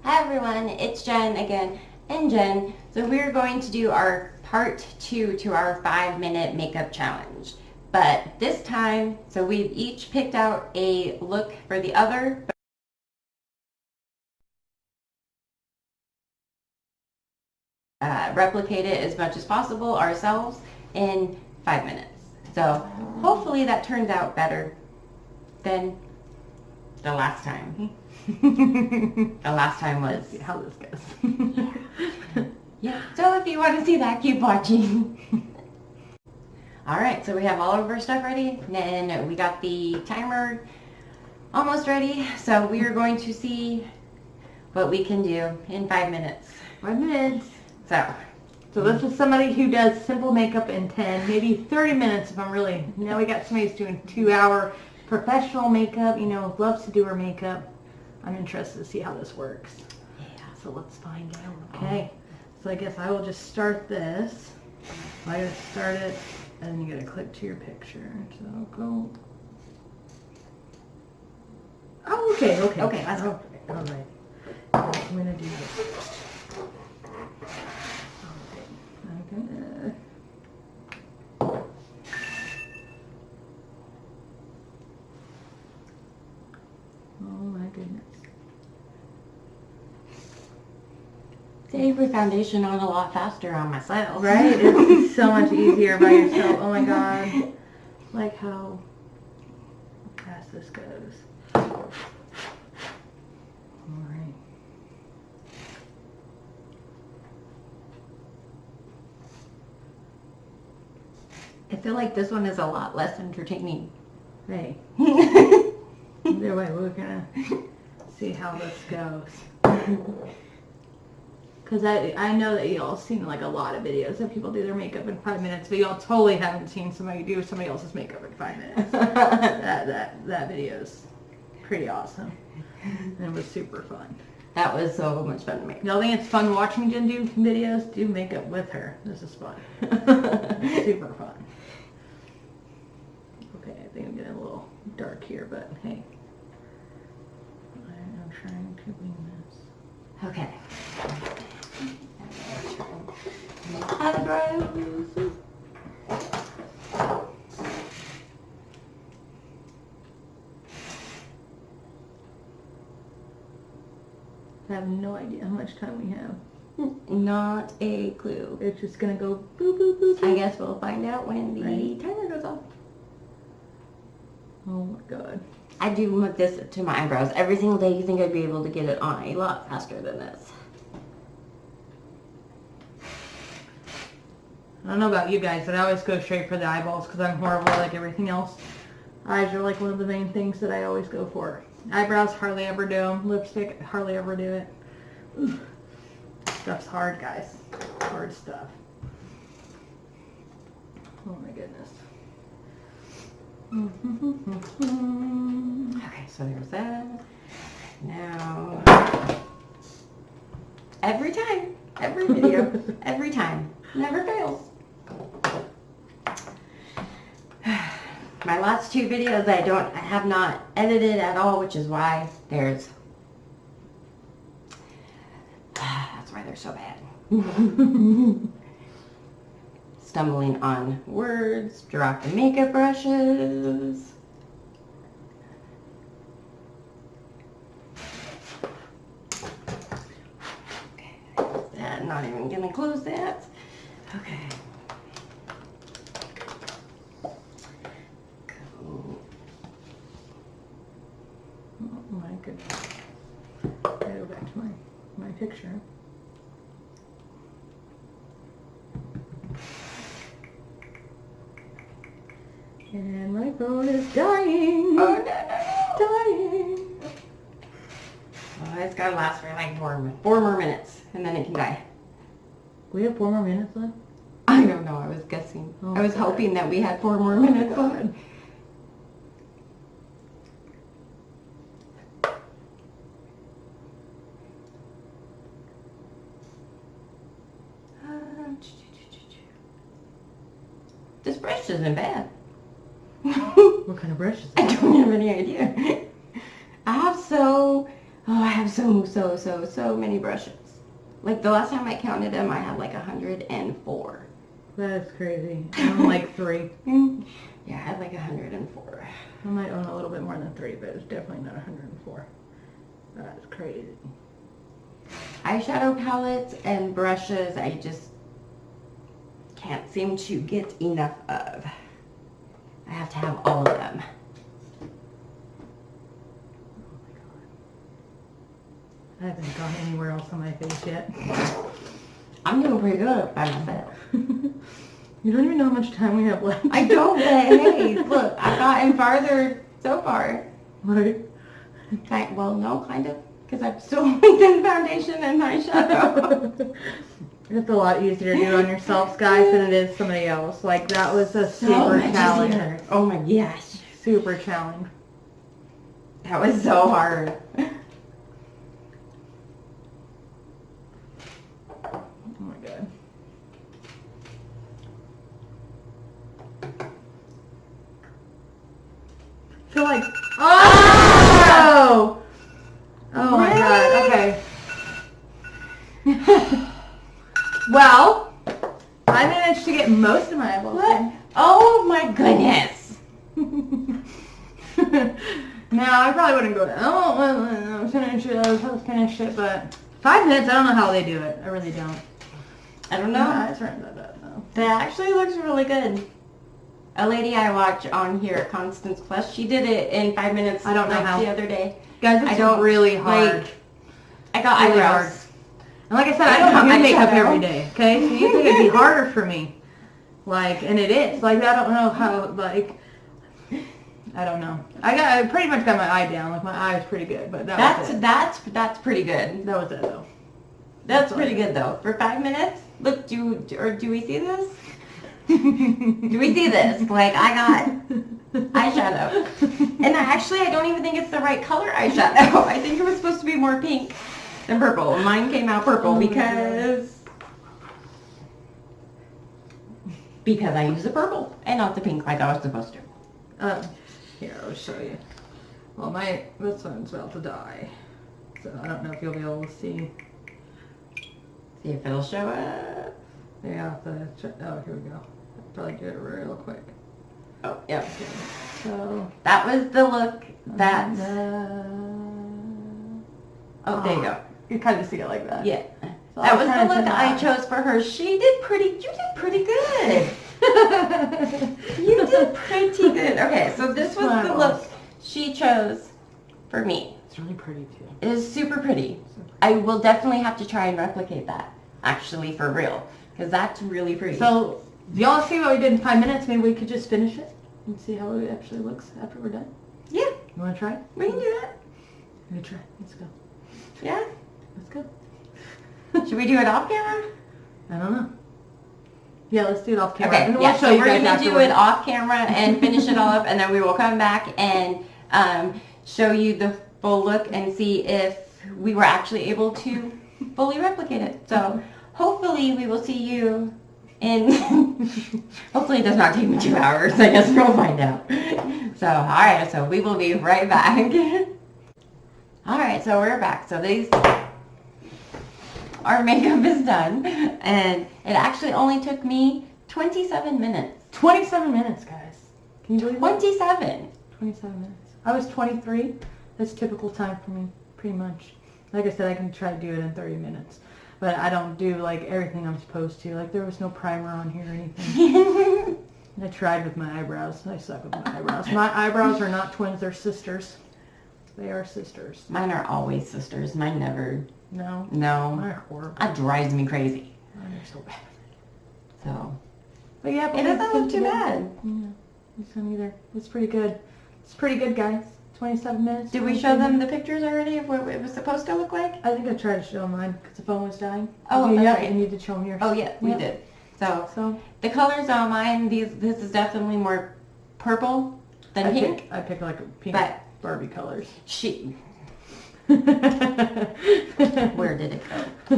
Hi everyone, it's Jen again, and Jen. So we're going to do our part 2 to our 5-minute makeup challenge. But this time, so we've each picked out a look for the other. Replicate it as much as possible ourselves in 5 minutes. So hopefully that turns out better than the last time. The last time was... Let's see how this goes. Yeah, so if you want to see that, keep watching. Alright, so we have all of our stuff ready, and then we got the timer almost ready, so we are going to see what we can do in 5 minutes. 5 minutes. So this is somebody who does simple makeup in 10, maybe 30 minutes if I'm really... Now we got somebody who's doing 2-hour professional makeup, you know, loves to do her makeup. I'm interested to see how this works. Yeah. So let's find out. Okay. So I guess I will just start this. I gotta start it, and then you gotta click to your picture. So go. Oh, okay. Okay, let's go. All right. I'm gonna do this first. Okay. I'm gonna. Oh my goodness. Save your foundation on a lot faster on myself. Right? It's so much easier by yourself. Oh my god. Like how fast this goes. Alright. I feel like this one is a lot less entertaining. Hey. Either way, we're gonna see how this goes. Because I know that y'all seen like a lot of videos of people do their makeup in 5 minutes, but y'all totally haven't seen somebody do somebody else's makeup in 5 minutes. that video is pretty awesome. And it was super fun. That was so much fun to make. Y'all think it's fun watching Jen do videos? Do makeup with her. This is fun. Super fun. Okay, I think I'm getting a little dark here, but hey. I'm trying to wing this. Okay. Eyebrows. I have no idea how much time we have. Not a clue. It's just gonna go boop, boop, boop, boop. I guess we'll find out when the Right. timer goes off. Oh my god. I do this to my eyebrows every single day. You think I'd be able to get it on a lot faster than this? I don't know about you guys, but I always go straight for the eyeballs because I'm horrible like everything else. Eyes are like one of the main things that I always go for. Eyebrows, hardly ever do them. Lipstick, hardly ever do it. Ooh. Stuff's hard, guys. Hard stuff. Oh my goodness. Okay, so there's that. Now, every time, every video, every time, never fails. My last 2 videos I have not edited at all, which is why there's, that's why they're so bad. Stumbling on words, dropping makeup brushes. Okay, that, not even gonna close that. Okay. Oh my goodness. I gotta go back to my picture. And my phone is dying. Oh, no. Dying. Oh, it's gotta last for like 4 more minutes, and then it can die. We have 4 more minutes left? I don't know, I was guessing. Oh, I was God. hoping that we had 4 more minutes left. This brush isn't bad. What kind of brush is I it? don't have any idea. I have so so many brushes. Like the last time I counted them, I had like 104. That is crazy. I'm like 3. Yeah, I had like 104. I might own a little bit more than 3, but it's definitely not 104. That's crazy. Eyeshadow palettes and brushes, I just can't seem to get enough of. I have to have all of them. I haven't gone anywhere else on my face yet. I'm doing pretty good by myself. You don't even know how much time we have left. I don't, but hey, look, I've gotten farther so far. Right. Well, no, kind of, because I've still only done foundation and eyeshadow. It's a lot easier to do on yourselves, guys, than it is somebody else. Like, that was a super challenge. Easier. Oh my gosh. Super challenge. That was so hard. Oh my god. I feel like, oh! Oh my god, okay. Well, I managed to get most of my eyeballs What? in. Oh my goodness. Now, I probably wouldn't go, oh, finish it, but 5 minutes, I don't know how they do it. I really don't. I don't know. My eyes aren't that bad, though. That actually looks really good. A lady I watch on here at Constance Plus, she did it in 5 minutes. I don't know like how. The other day. Guys, it's really hard. Like, I got Really eyebrows. And like I said, I don't do makeup every day, okay? So you think it'd be harder for me. Like, and it is. Like, I don't know how, like, I don't know. I pretty much got my eye down. Like, my eye is pretty good, but was it. That's pretty good. That was it, though. That's pretty good though. For 5 minutes? Look, do we see this? Do we see this? Like, I got eyeshadow. And I don't even think it's the right color eyeshadow. I think it was supposed to be more pink than purple. Mine came out purple because I used the purple and not the pink like I was supposed to. Here, I'll show you. Well, this one's about to die. So I don't know if you'll be able to see. See if it'll show up. Yeah, oh, here we go. I'll probably do it real quick. Oh, yep. So that was the look that. Oh, there you go. You kind of see it like that. Yeah. So That was the look I I chose for her. You did pretty good. You did pretty good. Okay, so this was the look she chose for me. It's really pretty too. It is super pretty. I will definitely have to try and replicate that, actually, for real, because that's really pretty. So, do y'all see what we did in 5 minutes? Maybe we could just finish it and see how it actually looks after we're done. Yeah. You want to try? We can do that. Let me try. Let's go. Yeah? Let's go. Should we do it off camera? I don't know. Yeah, let's do it off camera. Okay, And yeah, we'll show so you we're guys going to do afterwards. it off camera and finish it all up, and then we will come back and show you the full look and see if we were actually able to fully replicate it. So hopefully we will see you in, hopefully it does not take me 2 hours. I guess we'll find out. So, alright, so we will be right back. Alright, so we're back. So our makeup is done, and it actually only took me 27 minutes. 27 minutes, guys. Can you believe that? 27. 27 minutes. I was 23. That's typical time for me, pretty much. Like I said, I can try to do it in 30 minutes. But I don't do, like, everything I'm supposed to. Like, there was no primer on here or anything. I tried with my eyebrows. I suck with my eyebrows. My eyebrows are not twins. They're sisters. They are sisters. Mine are always sisters. Mine never. No. No. Mine are horrible. That drives me crazy. Mine are so bad. So. But yeah, but It doesn't look too bad. Yeah. This one either. It's pretty good. It's pretty good, guys. 27 minutes. Did we show them the pictures already of what it was supposed to look like? I think I tried to show mine because the phone was dying. Oh, yeah, that's right. you need to show them yours. Oh, yeah, we did. So, the colors on mine, this is definitely more purple than pink. I picked like pink Barbie colors. Where did it go? I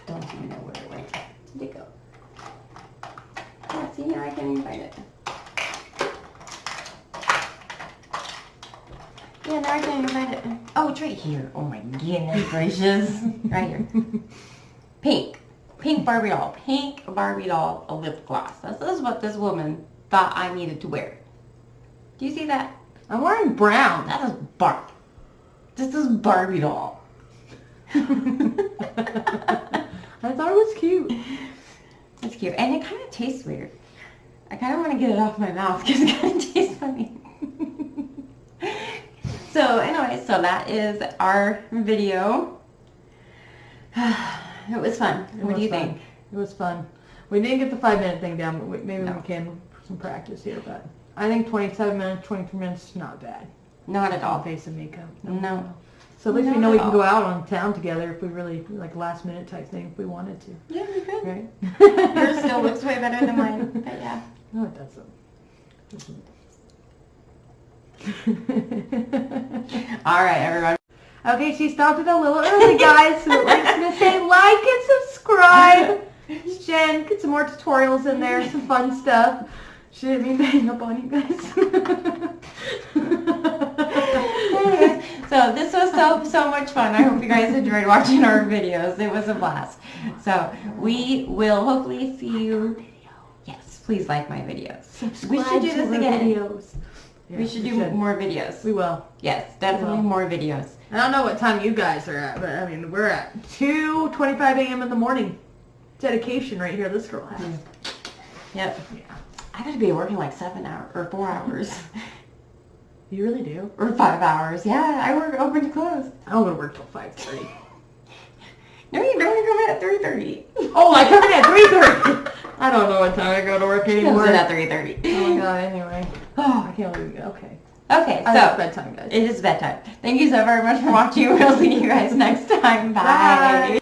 don't even know where it went. Did it go? Yeah, see, now I can't even find it. Yeah, now I can't even find it. Oh, it's right here. Oh my goodness gracious. Right here. Pink. Pink Barbie doll. Pink Barbie doll, a lip gloss. This is what this woman thought I needed to wear. Do you see that? I'm wearing brown. That is Barbie. This is Barbie doll. I thought it was cute. It's cute. And it kind of tastes weird. I kind of want to get it off my mouth because it kind of tastes funny. So anyway, so that is our video. It was fun. What do you think? It was fun. We didn't get the 5-minute thing down, but maybe No. we can for some practice here. But I think 27 minutes, 23 minutes is not bad. Not at all. Face and makeup. No. So at least we Not know at we can all. go out on town together if we really, like last minute type thing, if we wanted to. Yeah, we could. Right? Yours still looks way better than mine. But yeah. No, it doesn't. All right, everyone. Okay, she stopped it a little early, guys. So we're just going to say like and subscribe. Jen, get some more tutorials in there, some fun stuff. She didn't mean to hang up on you guys. Anyways, so this was so much fun. I hope you guys enjoyed watching our videos. It was a blast. So we will hopefully see you. Yes, please like my videos. We should do this again. Videos. We should do more videos. We will. Yes, definitely more videos. I don't know what time you guys are at, but I mean, we're at 2:25 a.m. in the morning. Dedication right here, this girl has. Yep. Yeah. I gotta be working like 7 hours or 4 hours. You really do? Or 5 hours. Yeah, I work open to close. I don't go to work till 5:30. No, you don't come in at 3:30. Oh, I come in at 3:30. I don't know what time I go to work anymore. Comes in at 3:30. Oh my god, anyway. Oh, I can't believe it. Okay. Okay, It's so bedtime, guys. it is bedtime. Thank you so very much for watching. We'll see you guys next time. Bye. Bye.